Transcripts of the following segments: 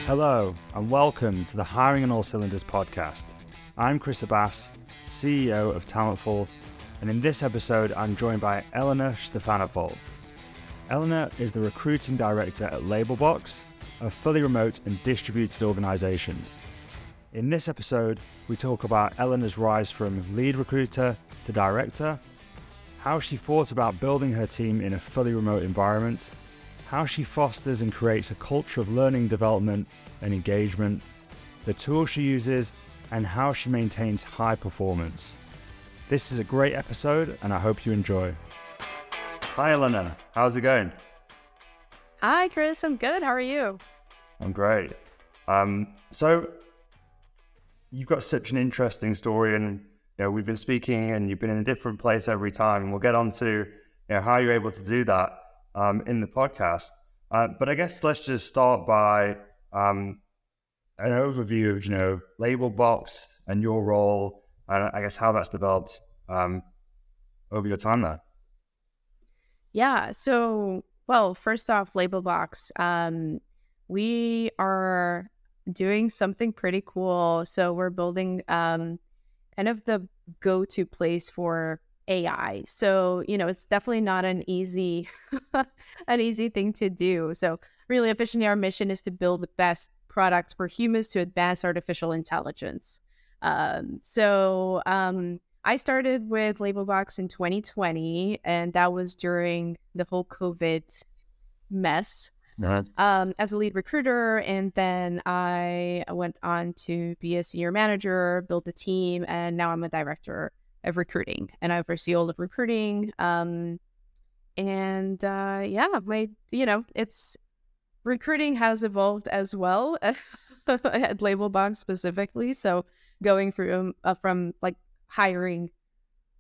Hello, and welcome to the Hiring on All Cylinders podcast. I'm Chris Abbas, CEO of Talentful, and in this episode, I'm joined by Elena Stefanopol. Elena is the recruiting director at Labelbox, a fully remote and distributed organization. In this episode, we talk about Elena's rise from lead recruiter to director, how she thought about building her team in a fully remote environment, how she fosters and creates a culture of learning, development, and engagement, the tools she uses, and how she maintains high performance. This is a great episode, and I hope you enjoy. Hi, Elena. How's it going? Hi, Chris. I'm good. How are you? I'm great. So you've got such an interesting story, and we've been speaking, and you've been in a different place every time. And we'll get on to how you're able to do that in the podcast. But I guess let's just start by an overview of Labelbox and your role, and I guess how that's developed over your time there. Yeah. So, first off, Labelbox. We are doing something pretty cool. So we're building kind of the go-to place for AI. So, it's definitely not an easy thing to do. So really efficiently, our mission is to build the best products for humans to advance artificial intelligence. I started with Labelbox in 2020, and that was during the whole COVID mess. As a lead recruiter, and then I went on to be a senior manager, build a team, and now I'm a director of recruiting, and I oversee all of recruiting. It's recruiting has evolved as well at Labelbox specifically. So going from like hiring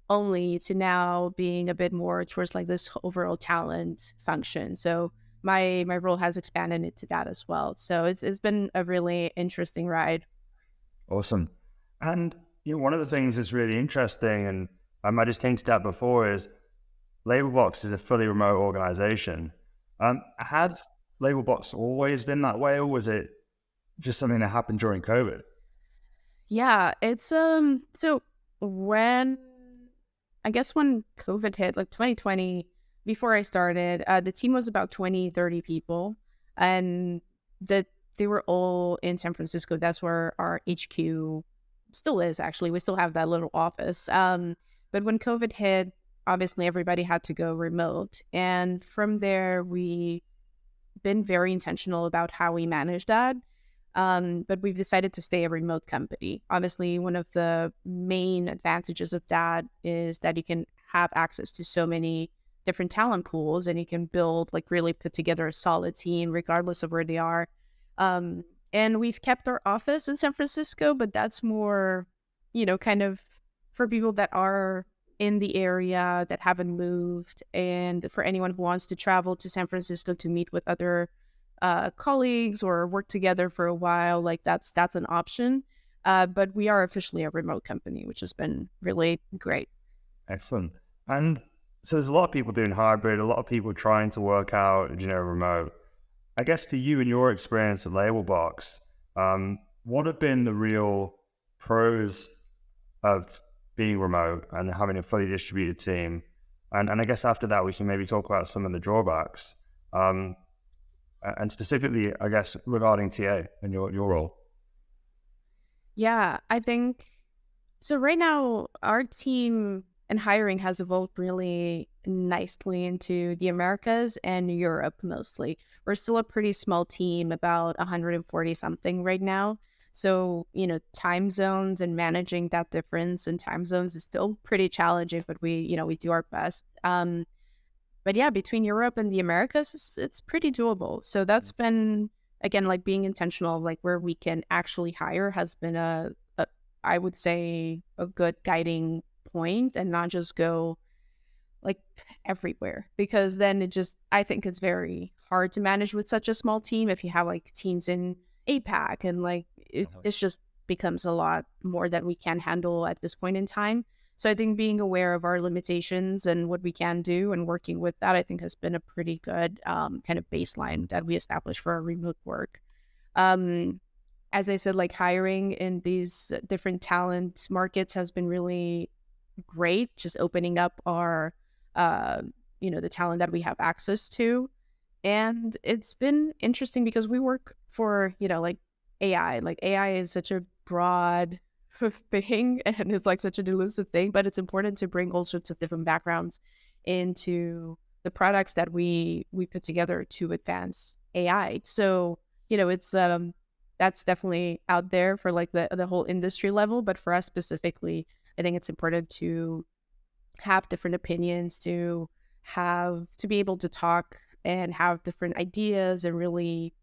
only to now being a bit more towards like this overall talent function. So my role has expanded into that as well. So it's been a really interesting ride. Awesome. And one of the things that's really interesting, and I just hinted at before, is Labelbox is a fully remote organization. Had Labelbox always been that way, or was it just something that happened during COVID? Yeah, it's so when COVID hit, like 2020, before I started, the team was about 20, 30 people, and they were all in San Francisco. That's where our HQ still is, actually. We still have that little office. But when COVID hit, obviously everybody had to go remote. And from there, we've been very intentional about how we manage that. But we've decided to stay a remote company. Obviously, one of the main advantages of that is that you can have access to so many different talent pools, and you can build, like, really put together a solid team regardless of where they are. And we've kept our office in San Francisco, but that's more, kind of for people that are in the area that haven't moved, and for anyone who wants to travel to San Francisco to meet with other colleagues or work together for a while, like that's an option. But we are officially a remote company, which has been really great. Excellent. And so there's a lot of people doing hybrid, a lot of people trying to work out, remote. I guess for you and your experience at Labelbox, what have been the real pros of being remote and having a fully distributed team? And I guess after that, we can maybe talk about some of the drawbacks. And specifically, I guess, regarding TA and your role. Yeah, I think so. Right now, our team and hiring has evolved really nicely into the Americas and Europe mostly. We're still a pretty small team, about 140 something right now. So, time zones and managing that difference in time zones is still pretty challenging, but we do our best. But yeah, between Europe and the Americas, it's pretty doable. So that's been, again, like being intentional, like where we can actually hire has been I would say, a good guiding point, and not just go like everywhere, because then I think it's very hard to manage with such a small team if you have like teams in APAC, and like it's just becomes a lot more that we can handle at this point in time. So I think being aware of our limitations and what we can do and working with that, I think has been a pretty good kind of baseline that we established for our remote work. As I said, like hiring in these different talent markets has been really great, just opening up our, the talent that we have access to. And it's been interesting because we work for, like AI. Like AI is such a broad thing and it's like such an elusive thing, but it's important to bring all sorts of different backgrounds into the products that we put together to advance AI. So, it's that's definitely out there for like the whole industry level, but for us specifically, I think it's important to have different opinions, to be able to talk and have different ideas and really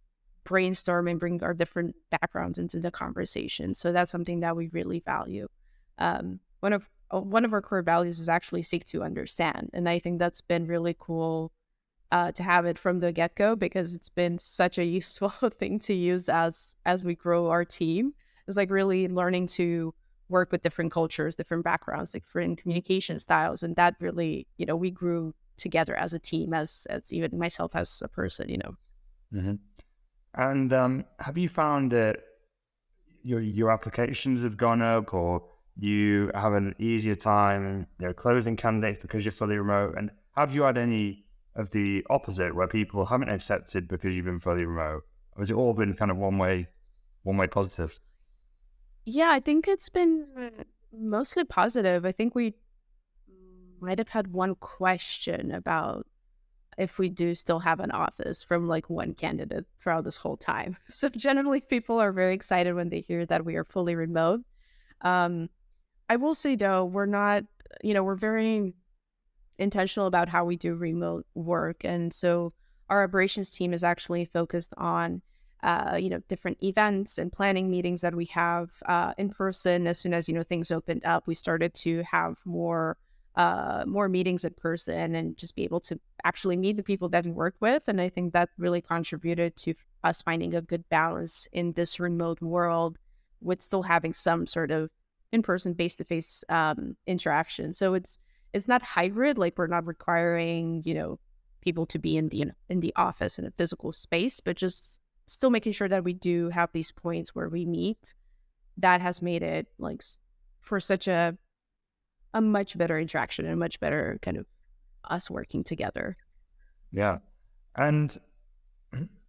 brainstorm and bring our different backgrounds into the conversation. So that's something that we really value. One of our core values is actually seek to understand, and I think that's been really cool to have it from the get go because it's been such a useful thing to use as we grow our team. It's like really learning to work with different cultures, different backgrounds, different communication styles, and that really, we grew together as a team, as even myself as a person. Mm-hmm. And have you found that your applications have gone up, or you have an easier time, closing candidates because you're fully remote? And have you had any of the opposite where people haven't accepted because you've been fully remote? Or has it all been kind of one way positive? Yeah, I think it's been mostly positive. I think we might have had one question about if we do still have an office from like one candidate throughout this whole time. So generally people are very excited when they hear that we are fully remote. Um, I will say though, we're not, we're very intentional about how we do remote work. And so our operations team is actually focused on, different events and planning meetings that we have in person. As soon as, things opened up, we started to have more meetings in person and just be able to actually meet the people that we work with. And I think that really contributed to us finding a good balance in this remote world with still having some sort of in-person, face-to-face interaction. So it's not hybrid, like we're not requiring, people to be in the office in a physical space, but just still making sure that we do have these points where we meet. That has made it like for such a much better interaction and a much better kind of us working together. Yeah. And,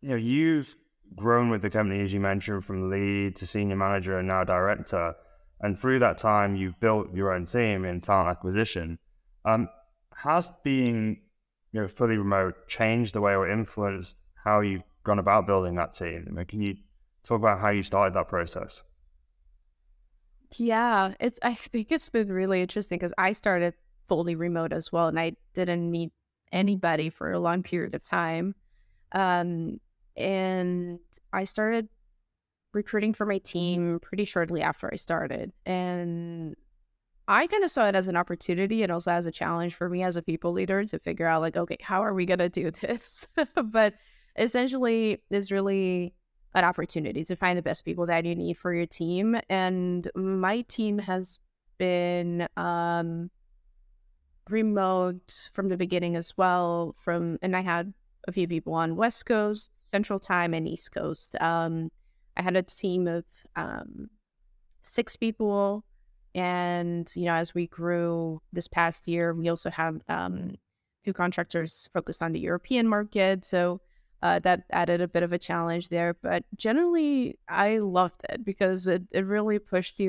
you've grown with the company, as you mentioned, from lead to senior manager and now director. And through that time, you've built your own team in talent acquisition. Has being, fully remote changed the way or influenced how you've gone about building that team? I mean, can you talk about how you started that process? Yeah, I think it's been really interesting because I started fully remote as well, and I didn't meet anybody for a long period of time. Um, and I started recruiting for my team pretty shortly after I started. And I kind of saw it as an opportunity and also as a challenge for me as a people leader to figure out like, okay, how are we going to do this? But essentially, it's really an opportunity to find the best people that you need for your team. And my team has been remote from the beginning as well. And I had a few people on West Coast, Central Time, and East Coast. I had a team of 6 people. And, as we grew this past year, we also have 2 contractors focused on the European market. So that added a bit of a challenge there. But generally, I loved it because it really pushed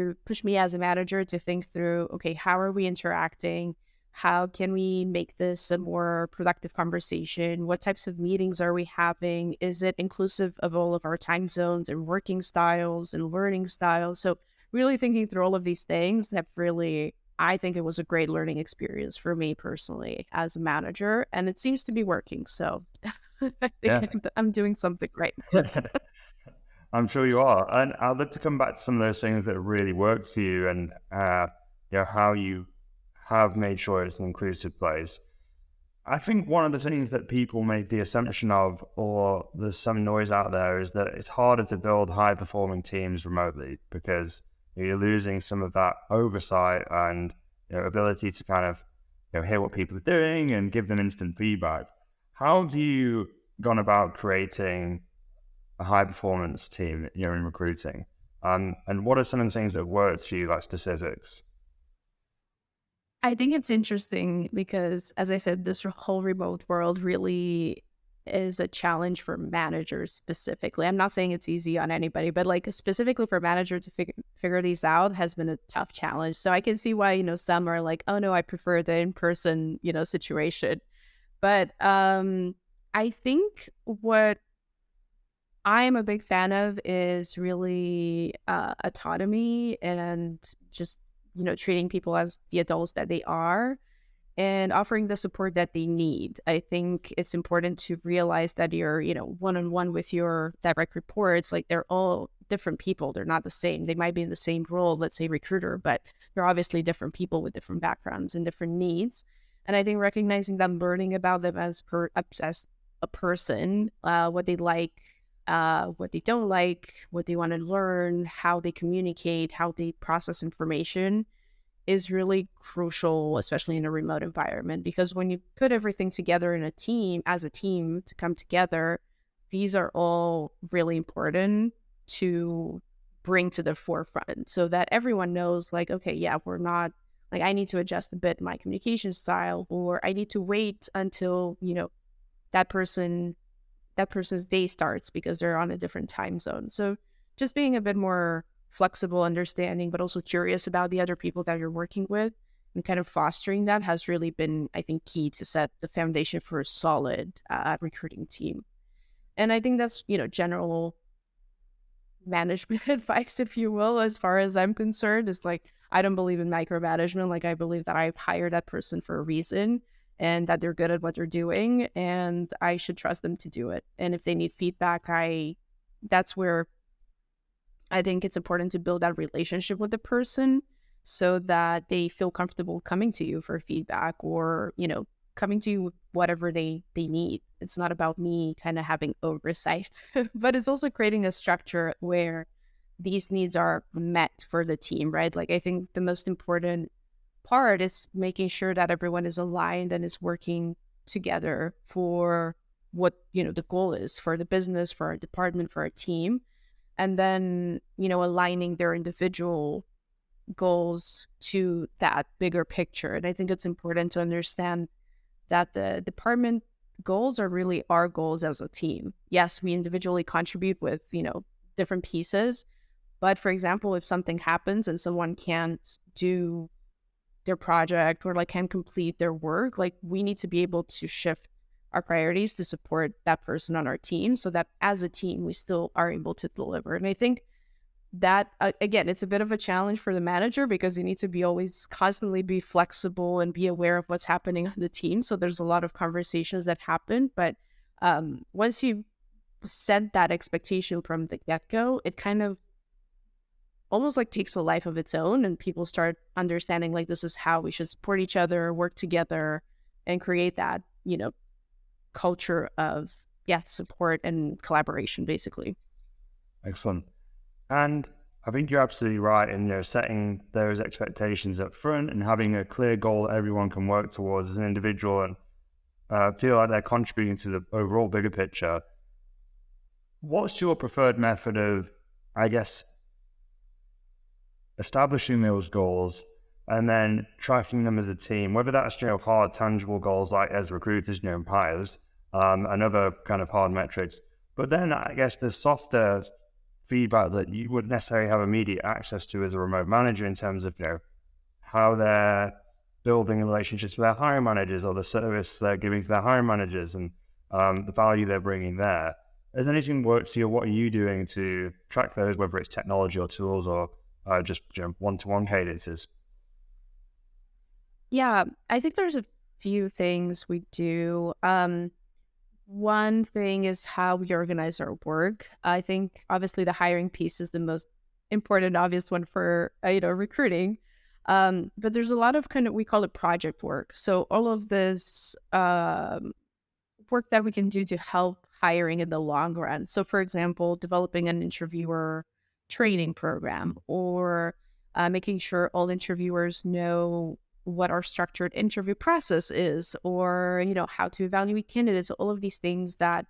me as a manager to think through, okay, how are we interacting? How can we make this a more productive conversation? What types of meetings are we having? Is it inclusive of all of our time zones and working styles and learning styles? So really thinking through all of these things have really, I think it was a great learning experience for me personally as a manager, and it seems to be working. So I think I'm doing something right. I'm sure you are. And I'd love to come back to some of those things that really worked for you and how you have made sure it's an inclusive place. I think one of the things that people make the assumption of, or there's some noise out there, is that it's harder to build high-performing teams remotely because you're losing some of that oversight and ability to kind of hear what people are doing and give them instant feedback. How have you gone about creating a high performance team, in recruiting? And what are some of the things that worked for you, like specifics? I think it's interesting because, as I said, this whole remote world really is a challenge for managers specifically. I'm not saying it's easy on anybody, but like specifically for managers to figure these out has been a tough challenge. So I can see why, some are like, oh no, I prefer the in-person, situation. But I think what I am a big fan of is really autonomy and just, treating people as the adults that they are and offering the support that they need. I think it's important to realize that you're, one-on-one with your direct reports. Like they're all different people. They're not the same. They might be in the same role, let's say recruiter, but they're obviously different people with different backgrounds and different needs. And I think recognizing them, learning about them as a person, what they like, what they don't like, what they want to learn, how they communicate, how they process information is really crucial, especially in a remote environment. Because when you put everything together in a team, as a team to come together, these are all really important to bring to the forefront so that everyone knows, like, okay, yeah, we're not, like, I need to adjust a bit my communication style, or I need to wait until, that person's day starts because they're on a different time zone. So just being a bit more flexible, understanding, but also curious about the other people that you're working with and kind of fostering that has really been, I think, key to set the foundation for a solid recruiting team. And I think that's, general management advice, if you will, as far as I'm concerned, is like, I don't believe in micromanagement. Like, I believe that I've hired that person for a reason and that they're good at what they're doing and I should trust them to do it. And if they need feedback, that's where I think it's important to build that relationship with the person so that they feel comfortable coming to you for feedback or, coming to you with whatever they need. It's not about me kind of having oversight, but it's also creating a structure where these needs are met for the team, right? Like, I think the most important part is making sure that everyone is aligned and is working together for what, the goal is for the business, for our department, for our team. And then, aligning their individual goals to that bigger picture. And I think it's important to understand that the department goals are really our goals as a team. Yes, we individually contribute with, different pieces. But for example, if something happens and someone can't do their project or like can't complete their work, like we need to be able to shift our priorities to support that person on our team so that as a team, we still are able to deliver. And I think that, again, it's a bit of a challenge for the manager because you need to be always constantly be flexible and be aware of what's happening on the team. So there's a lot of conversations that happen. But once you set that expectation from the get-go, it kind of almost like takes a life of its own and people start understanding like this is how we should support each other, work together, and create that, culture of support and collaboration, basically. Excellent. And I think you're absolutely right in setting those expectations up front and having a clear goal that everyone can work towards as an individual and feel like they're contributing to the overall bigger picture. What's your preferred method of, I guess, establishing those goals and then tracking them as a team, whether that's hard, tangible goals like as recruiters, and hires, and other kind of hard metrics. But then I guess the softer feedback that you wouldn't necessarily have immediate access to as a remote manager in terms of how they're building relationships with their hiring managers or the service they're giving to their hiring managers and the value they're bringing there. Has anything worked for you? What are you doing to track those, whether it's technology or tools or just one-to-one cadences? Yeah, I think there's a few things we do. One thing is how we organize our work. I think obviously the hiring piece is the most important, obvious one for recruiting. But there's a lot of we call it project work. So all of this work that we can do to help hiring in the long run. So for example, developing an interviewer training program or making sure all interviewers know what our structured interview process is or, how to evaluate candidates, all of these things that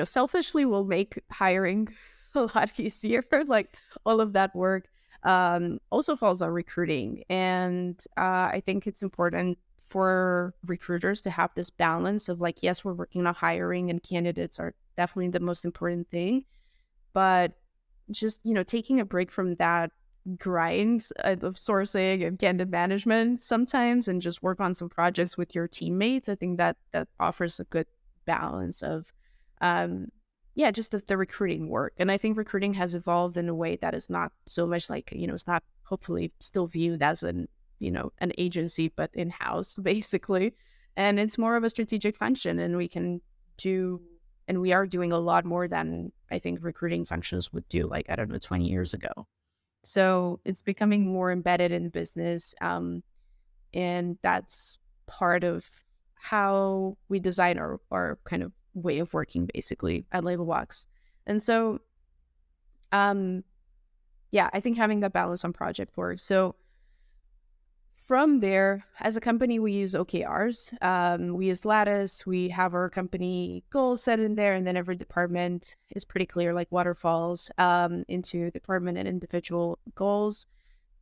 selfishly will make hiring a lot easier. Like all of that work also falls on recruiting. And I think it's important for recruiters to have this balance of like, yes, we're working on hiring and candidates are definitely the most important thing, but just, taking a break from that grind of sourcing and candidate management sometimes and just work on some projects with your teammates. I think that offers a good balance of just the recruiting work. And I think recruiting has evolved in a way that is not so much like, it's not hopefully still viewed as an agency, but in-house basically. And it's more of a strategic function, and we are doing a lot more than I think recruiting functions would do, like, I don't know, 20 years ago. So it's becoming more embedded in business. And that's part of how we design our kind of way of working basically at Labelbox. And so, I think having that balance on project work. So from there, as a company, we use OKRs. We use Lattice. We have our company goals set in there, and then every department is pretty clear, like waterfalls into department and individual goals.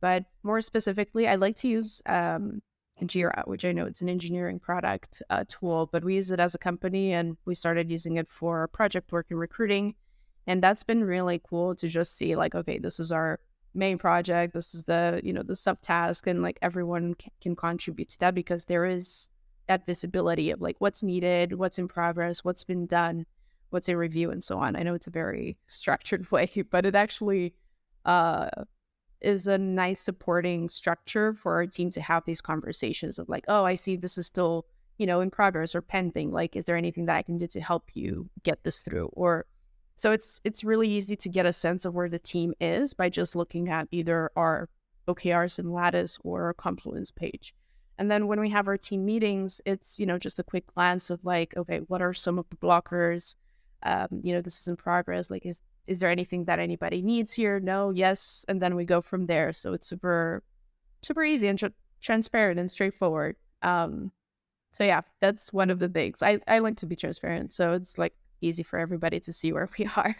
But more specifically, I like to use Jira, which I know it's an engineering product tool, but we use it as a company, and we started using it for project work and recruiting. And that's been really cool to just see like, okay, this is our main project. This is the subtask, and like everyone can contribute to that because there is that visibility of like what's needed, what's in progress, what's been done, what's in review, and so on. I know it's a very structured way, but it actually is a nice supporting structure for our team to have these conversations of like, oh, I see this is still, in progress or pending. Like, is there anything that I can do to help you get this through? Or so it's really easy to get a sense of where the team is by just looking at either our OKRs in Lattice or our Confluence page. And then when we have our team meetings, it's, just a quick glance of like, okay, what are some of the blockers? This is in progress. Like, is there anything that anybody needs here? No, yes. And then we go from there. So it's super, super easy and transparent and straightforward. That's one of the things. I like to be transparent. So it's like easy for everybody to see where we are.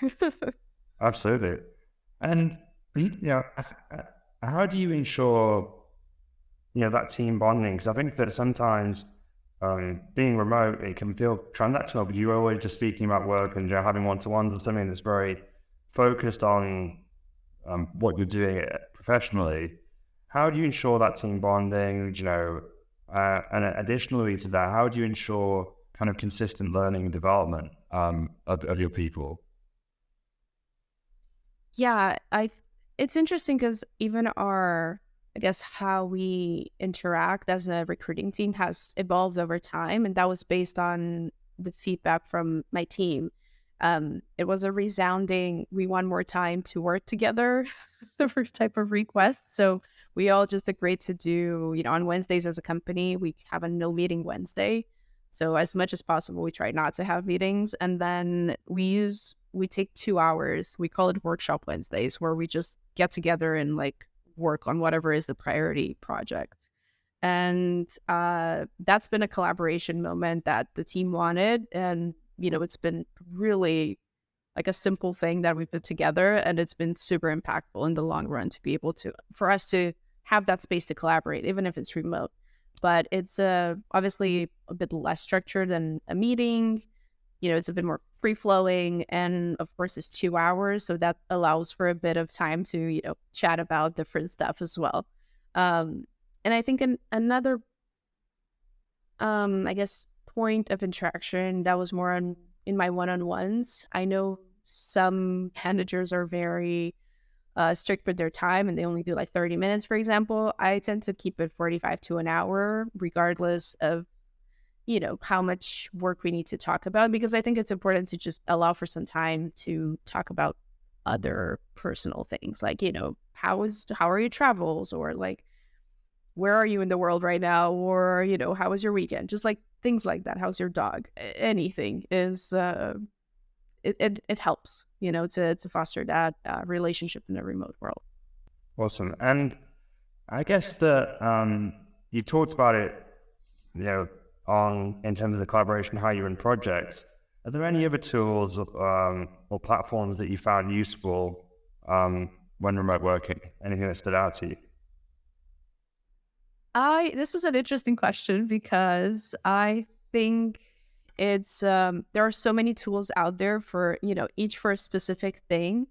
Absolutely. And, how do you ensure, that team bonding? Because I think that sometimes being remote, it can feel transactional, but you're always just speaking about work and having one-to-ones or something that's very focused on what you're doing professionally. How do you ensure that team bonding, and additionally to that, how do you ensure kind of consistent learning and development of your people? Yeah, it's interesting because even how we interact as a recruiting team has evolved over time, and that was based on the feedback from my team. It was a resounding, we want more time to work together type of request. So we all just agreed to do, on Wednesdays as a company, we have a no meeting Wednesday. So as much as possible, we try not to have meetings. And then we take 2 hours. We call it Workshop Wednesdays, where we just get together and like work on whatever is the priority project. And that's been a collaboration moment that the team wanted. And, it's been really like a simple thing that we put together, and it's been super impactful in the long run to be able for us to have that space to collaborate, even if it's remote. But it's obviously a bit less structured than a meeting. It's a bit more free-flowing, and of course it's 2 hours, so that allows for a bit of time to, chat about different stuff as well. And I think another, point of interaction that was more in my one-on-ones. I know some managers are very strict with their time, and they only do like 30 minutes, for example. I tend to keep it 45 to an hour, regardless of, how much work we need to talk about, because I think it's important to just allow for some time to talk about other personal things, like, how are your travels, or like, where are you in the world right now, or, how was your weekend? Just like things like that. How's your dog? Anything is, it helps, to foster that relationship in a remote world. Awesome. And I guess that you talked about it, in terms of the collaboration, how you run projects. Are there any other tools or platforms that you found useful when remote working? Anything that stood out to you? This is an interesting question because I think it's there are so many tools out there for, each for a specific thing,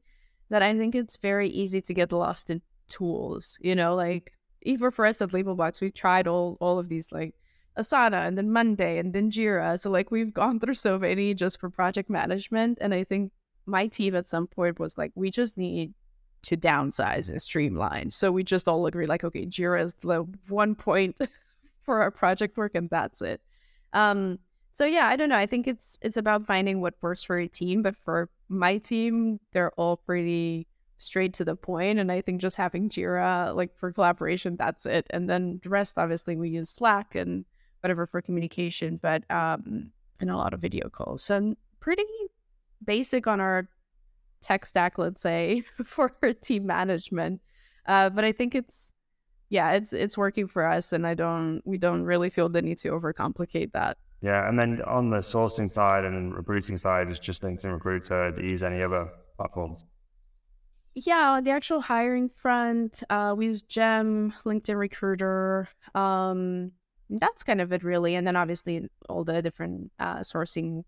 that I think it's very easy to get lost in tools, like even for us at Labelbox, we've tried all of these, like Asana and then Monday and then Jira. So like we've gone through so many just for project management. And I think my team at some point was like, we just need to downsize and streamline. So we just all agree like, okay, Jira is the one point for our project work and that's it. So yeah, I don't know. I think it's about finding what works for your team, but for my team, they're all pretty straight to the point. And I think just having Jira like for collaboration, that's it. And then the rest, obviously, we use Slack and whatever for communication, but and a lot of video calls. So pretty basic on our tech stack, let's say, for team management. But I think it's working for us, and we don't really feel the need to overcomplicate that. Yeah, and then on the sourcing side and recruiting side, is just LinkedIn Recruiter. Do you use any other platforms? Yeah, on the actual hiring front, we use Gem, LinkedIn Recruiter. That's kind of it, really. And then obviously all the different sourcing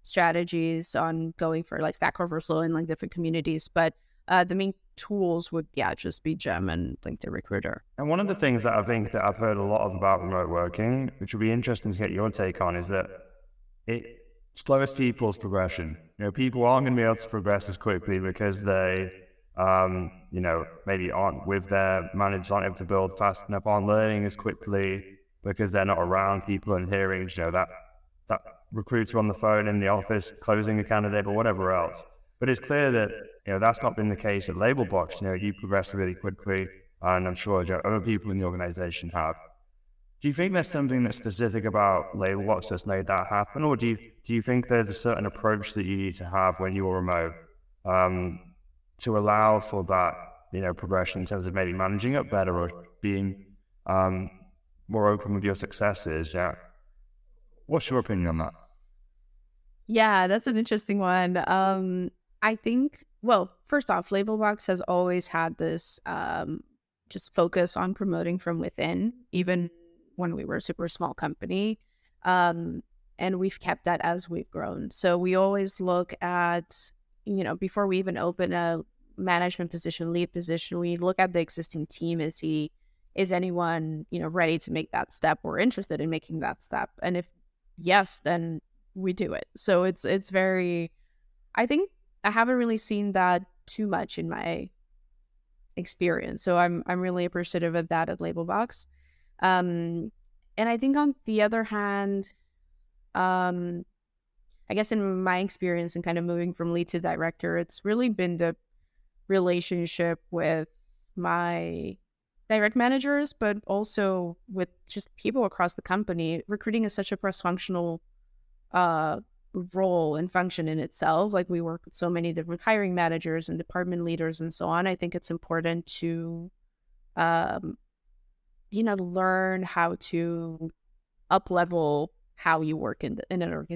strategies on going for like Stack Overflow and like different communities. But the main tools would, just be Gem and LinkedIn Recruiter. And one of the things that I think that I've heard a lot of about remote working, which would be interesting to get your take on, is that it slows people's progression. People aren't going to be able to progress as quickly because they, maybe aren't with their managers, aren't able to build fast enough, aren't learning as quickly because they're not around people and hearing, that recruiter on the phone in the office closing a candidate or whatever else. But it's clear that, that's not been the case at Labelbox. You progress really quickly, and I'm sure other people in the organization have. Do you think there's something that's specific about Labelbox that's made that happen, or do you think there's a certain approach that you need to have when you're remote to allow for that, progression in terms of maybe managing it better or being more open with your successes? Yeah. What's your opinion on that? Yeah, that's an interesting one. I think, well, first off, Labelbox has always had this just focus on promoting from within, even when we were a super small company. And we've kept that as we've grown. So we always look at, before we even open a management position, lead position, we look at the existing team and see, is anyone, ready to make that step or interested in making that step? And if yes, then we do it. So it's very, I think I haven't really seen that too much in my experience. So I'm really appreciative of that at Labelbox. And I think on the other hand, I guess in my experience and kind of moving from lead to director, it's really been the relationship with my direct managers, but also with just people across the company. Recruiting is such a cross-functional role and function in itself. Like we work with so many different hiring managers and department leaders and so on. I think it's important to, learn how to up level how you work in an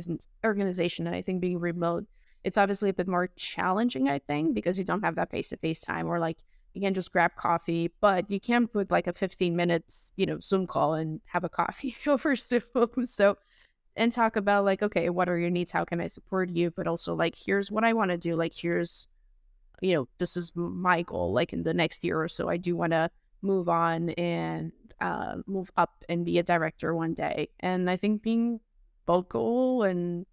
organization. And I think being remote, it's obviously a bit more challenging, I think, because you don't have that face-to-face time, or like you can just grab coffee, but you can't put like a 15 minutes, Zoom call and have a coffee over Zoom. So, and talk about like, okay, what are your needs? How can I support you? But also like, here's what I want to do. Like, here's, this is my goal. Like in the next year or so, I do want to move on and move up and be a director one day. And I think being vocal and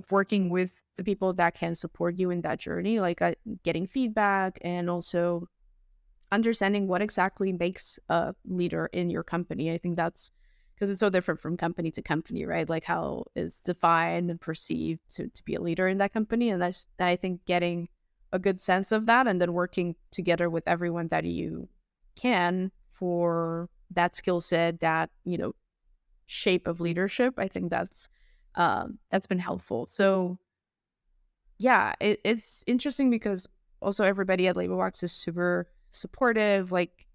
working with the people that can support you in that journey, like getting feedback and also understanding what exactly makes a leader in your company. I think that's because it's so different from company to company, right? Like how is defined and perceived to be a leader in that company. And I think getting a good sense of that and then working together with everyone that you can for that skill set, that, shape of leadership, I think that's been helpful. So yeah, it's interesting because also everybody at Labelbox is super supportive. Like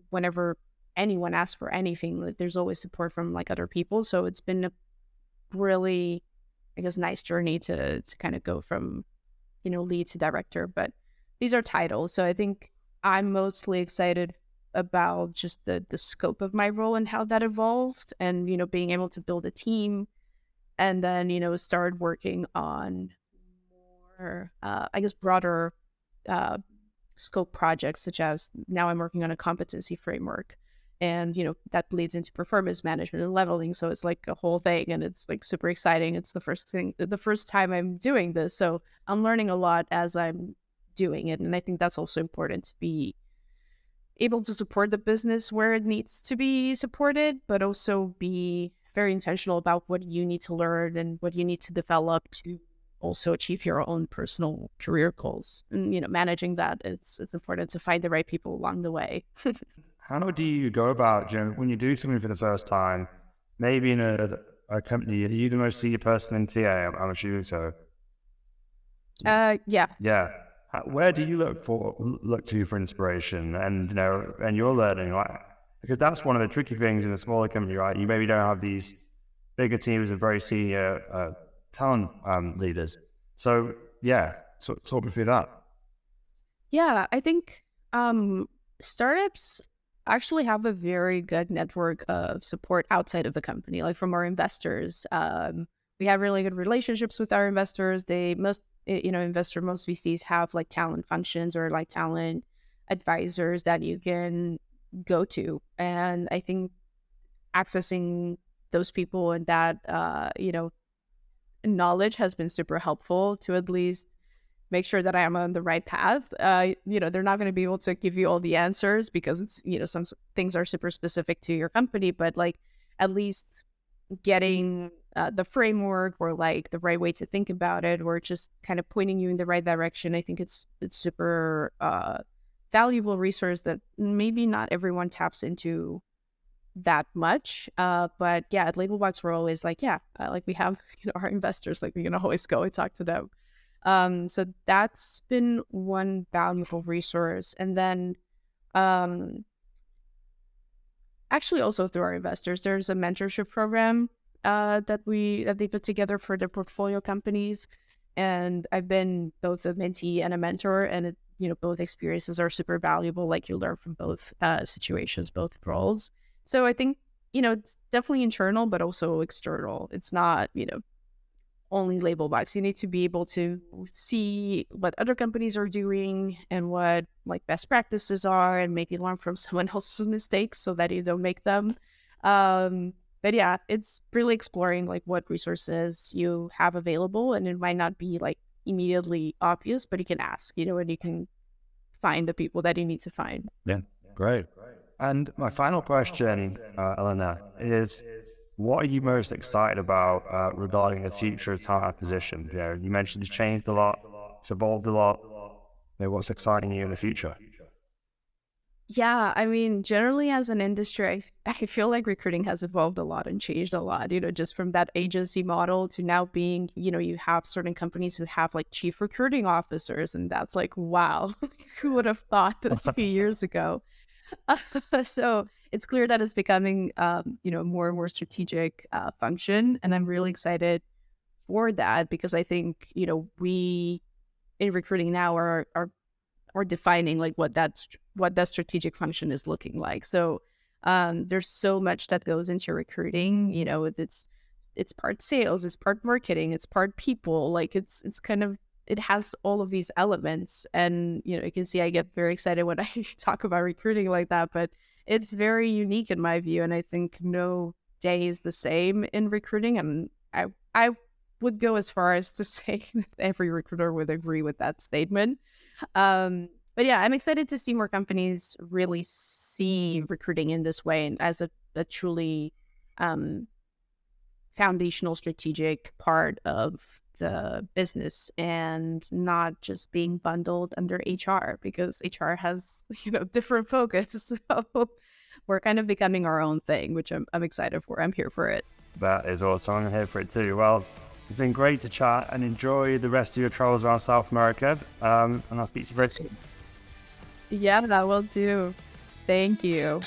whenever anyone asks for anything, like, there's always support from like other people. So it's been a really I guess, nice journey to kind of go from, lead to director. But these are titles. So I think I'm mostly excited about just the scope of my role and how that evolved, and, being able to build a team, and then, start working on more, I guess, broader scope projects, such as now I'm working on a competency framework, and that bleeds into performance management and leveling. So it's like a whole thing, and it's like super exciting. It's the first time I'm doing this, so I'm learning a lot as I'm doing it. And I think that's also important, to be able to support the business where it needs to be supported, but also be very intentional about what you need to learn and what you need to develop to also achieve your own personal career goals. And, managing that, it's important to find the right people along the way. How do you go about, when you do something for the first time, maybe in a company, are you the most senior person in TA? I'm assuming so. Yeah. Yeah. Where do you look to for inspiration and your learning? Right? Because that's one of the tricky things in a smaller company, right? You maybe don't have these bigger teams of very senior talent leaders. So yeah, talk me through that. Yeah, I think startups actually have a very good network of support outside of the company, like from our investors. We have really good relationships with our investors. Most VCs have like talent functions or like talent advisors that you can go to. And I think accessing those people and that, knowledge has been super helpful to at least make sure that I am on the right path. They're not going to be able to give you all the answers, because it's, some things are super specific to your company, but like at least getting the framework, or like the right way to think about it, or just kind of pointing you in the right direction. I think it's super valuable resource that maybe not everyone taps into that much. But yeah, at Labelbox, we're always like, like we have our investors, like we can always go and talk to them. So that's been one valuable resource. And then actually also through our investors, there's a mentorship program that they put together for their portfolio companies. And I've been both a mentee and a mentor, and both experiences are super valuable. Like you learn from both situations, both roles. So I think, it's definitely internal, but also external. It's not, only Labelbox. You need to be able to see what other companies are doing and what like best practices are, and maybe learn from someone else's mistakes so that you don't make them. But yeah, it's really exploring like what resources you have available, and it might not be like immediately obvious, but you can ask, and you can find the people that you need to find. Yeah, great. And my final question, Elena, is what are you most excited about regarding the future of talent acquisition? You mentioned it's changed a lot, it's evolved a lot. What's exciting you in the future? Yeah, I mean, generally as an industry, I feel like recruiting has evolved a lot and changed a lot, just from that agency model to now being, you have certain companies who have like chief recruiting officers, and that's like, wow, who would have thought a few years ago? So it's clear that it's becoming, more and more strategic function. And I'm really excited for that, because I think, we in recruiting now are defining like what that strategic function is looking like. So there's so much that goes into recruiting. It's part sales, it's part marketing, it's part people. Like it's kind of, it has all of these elements. And you can see I get very excited when I talk about recruiting like that, but it's very unique in my view. And I think no day is the same in recruiting. And I would go as far as to say that every recruiter would agree with that statement. But yeah, I'm excited to see more companies really see recruiting in this way, and as a truly foundational strategic part of the business, and not just being bundled under HR, because HR has, different focus. So we're kind of becoming our own thing, which I'm excited for. I'm here for it. That is awesome. I'm here for it too. Well, it's been great to chat, and enjoy the rest of your travels around South America. And I'll speak to you very soon. Yeah, that will do. Thank you.